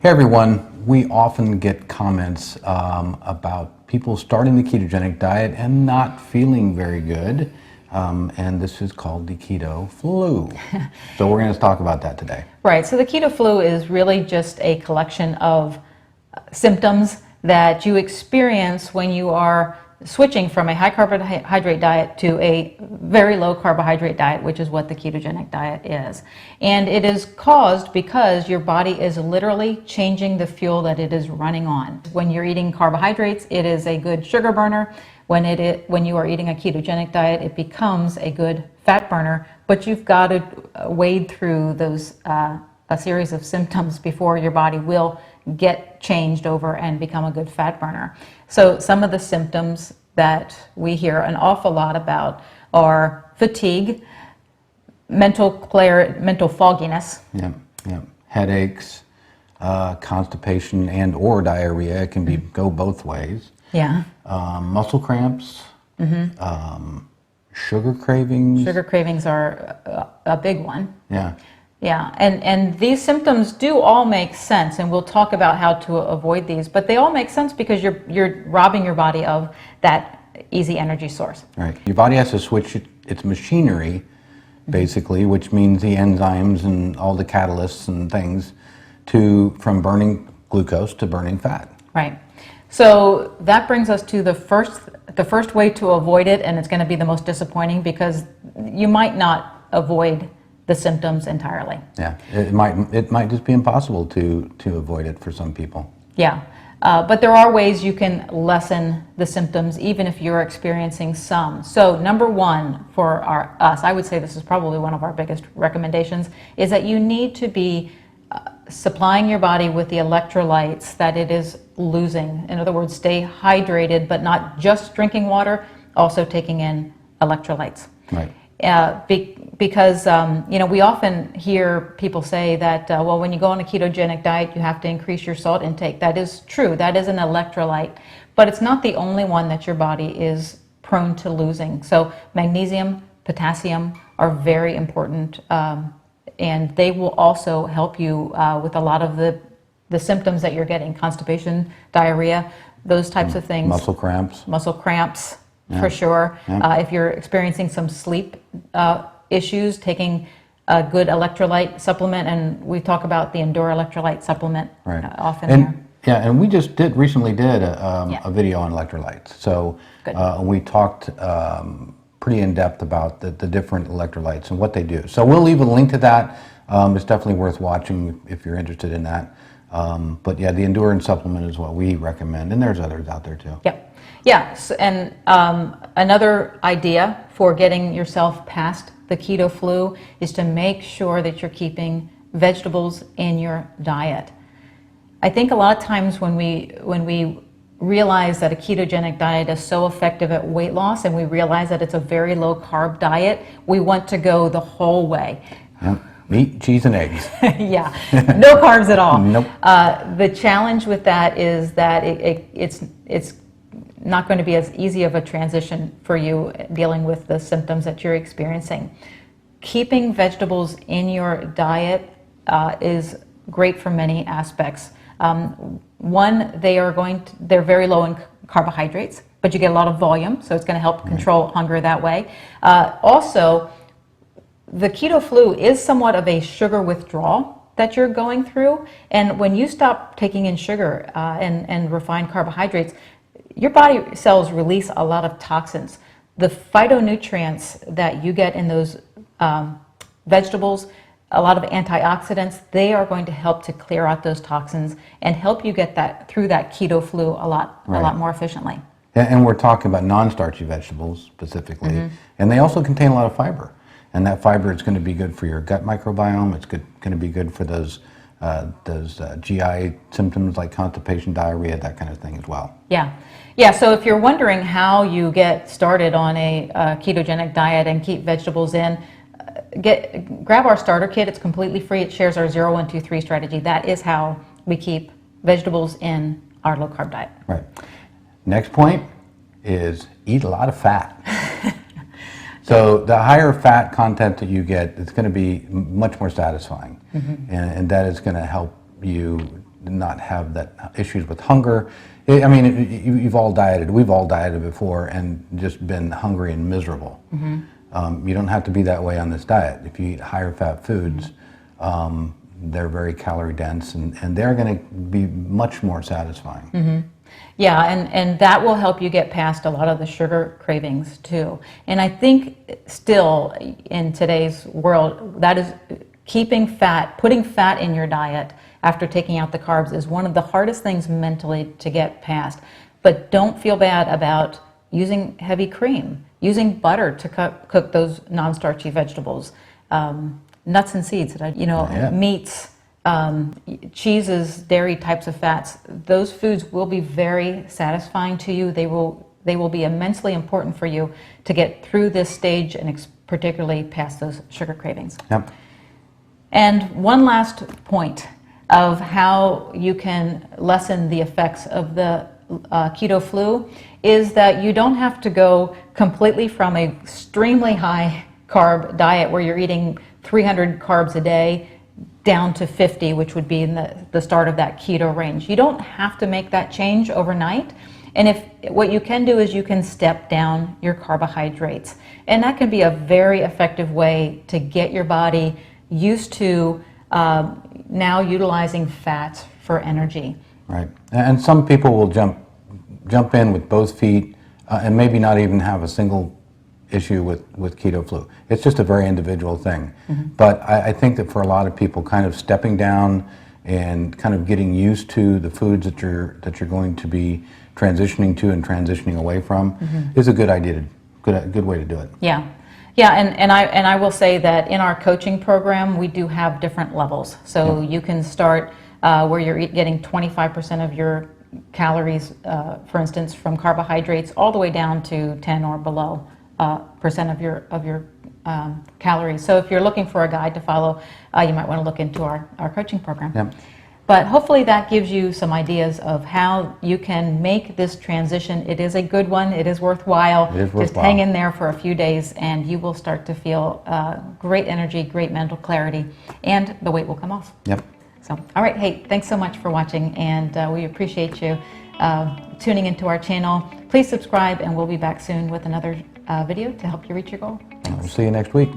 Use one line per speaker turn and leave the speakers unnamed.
Hey everyone, we often get comments about people starting the ketogenic diet and not feeling very good, and this is called the keto flu. So we're going to talk about that today.
Right, so the keto flu is really just a collection of symptoms that you experience when you are switching from a high carbohydrate diet to a very low carbohydrate diet, which is what the ketogenic diet is. And it is caused because your body is literally changing the fuel that it is running on. When you're eating carbohydrates, it is a good sugar burner. When you are eating a ketogenic diet, it becomes a good fat burner, but you've got to wade through those a series of symptoms before your body will get changed over and become a good fat burner. So some of the symptoms that we hear an awful lot about are fatigue, mental fogginess.
Yeah. Headaches, constipation and or diarrhea. It can go both ways.
Yeah.
Muscle cramps, sugar cravings.
Sugar cravings are a big one.
Yeah.
Yeah, and these symptoms do all make sense, and we'll talk about how to avoid these, but they all make sense because you're robbing your body of that easy energy source.
Right. Your body has to switch its machinery, basically, which means the enzymes and all the catalysts and things, from burning glucose to burning fat.
Right. So that brings us to the first way to avoid it, and it's going to be the most disappointing because you might not avoid the symptoms entirely.
Yeah, it might just be impossible to avoid it for some people.
Yeah, but there are ways you can lessen the symptoms even if you're experiencing some. So number one for us, I would say this is probably one of our biggest recommendations, is that you need to be supplying your body with the electrolytes that it is losing. In other words, stay hydrated, but not just drinking water, also taking in electrolytes.
Right.
Because we often hear people say that, well, when you go on a ketogenic diet, you have to increase your salt intake. That is true. That is an electrolyte. But it's not the only one that your body is prone to losing. So magnesium, potassium are very important, and they will also help you with a lot of the symptoms that you're getting, constipation, diarrhea, those types of things.
Muscle cramps.
Yeah. For sure.
Yeah.
If you're experiencing some sleep issues, taking a good electrolyte supplement, and we talk about the Endure electrolyte supplement often here.
Yeah, and we just recently did a video on electrolytes. So we talked pretty in depth about the different electrolytes and what they do. So we'll leave a link to that. It's definitely worth watching if you're interested in that. But yeah, the Endurance supplement is what we recommend, and there's others out there too.
Yep. Yes, and another idea for getting yourself past the keto flu is to make sure that you're keeping vegetables in your diet. I think a lot of times when we realize that a ketogenic diet is so effective at weight loss, and we realize that it's a very low carb diet, we want to go the whole way.
Yep. Meat, cheese, and eggs.
Yeah, no carbs at all.
Nope.
The challenge with that is that it's not going to be as easy of a transition for you dealing with the symptoms that you're experiencing. Keeping vegetables in your diet is great for many aspects. One, they're very low in carbohydrates, but you get a lot of volume, so it's going to help control hunger that way. Also, the keto flu is somewhat of a sugar withdrawal that you're going through, and when you stop taking in sugar and refined carbohydrates, your body cells release a lot of toxins. The phytonutrients that you get in those vegetables, a lot of antioxidants, they are going to help to clear out those toxins and help you get that through that keto flu a lot more efficiently.
And we're talking about non-starchy vegetables specifically, and they also contain a lot of fiber. And that fiber is going to be good for your gut microbiome. It's going to be good for those GI symptoms like constipation, diarrhea, that kind of thing as well.
Yeah. So if you're wondering how you get started on a ketogenic diet and keep vegetables in, grab our starter kit. It's completely free. It shares our 0, 1, 2, 3 strategy. That is how we keep vegetables in our low carb diet.
Right. Next point is eat a lot of fat. So the higher fat content that you get, it's going to be much more satisfying, and that is going to help you not have that issues with hunger. I mean, you've all dieted. We've all dieted before and just been hungry and miserable. You don't have to be that way on this diet. If you eat higher fat foods, they're very calorie dense, and they're going to be much more satisfying.
Yeah, and that will help you get past a lot of the sugar cravings too. And I think still in today's world, that is keeping fat, putting fat in your diet after taking out the carbs is one of the hardest things mentally to get past. But don't feel bad about using heavy cream, using butter to cook those non-starchy vegetables, nuts and seeds, meats, cheeses, dairy types of fats. Those foods will be very satisfying to you. They will be immensely important for you to get through this stage and particularly past those sugar cravings.
Yep.
And one last point of how you can lessen the effects of the keto flu is that you don't have to go completely from an extremely high carb diet where you're eating 300 carbs a day down to 50, which would be in the start of that keto range. You don't have to make that change overnight. And what you can do is you can step down your carbohydrates. And that can be a very effective way to get your body used to now utilizing fats for energy.
Right. And some people will jump in with both feet and maybe not even have a single issue with keto flu. It's just a very individual thing. But I think that for a lot of people, kind of stepping down and kind of getting used to the foods that you're going to be transitioning to and transitioning away from is a good idea, good way to do it.
Yeah. Yeah, and I will say that in our coaching program, we do have different levels. So you can start where you're getting 25% of your calories, for instance, from carbohydrates, all the way down to 10 or below percent of your calories. So if you're looking for a guide to follow, you might want to look into our coaching program.
Yep.
But hopefully that gives you some ideas of how you can make this transition. It is a good one. It is worthwhile.
It is worthwhile.
Just hang in there for a few days and you will start to feel great energy, great mental clarity, and the weight will come off.
Yep.
So, all right. Hey, thanks so much for watching, and we appreciate you tuning into our channel. Please subscribe, and we'll be back soon with another video to help you reach your goal.
We'll see you next week.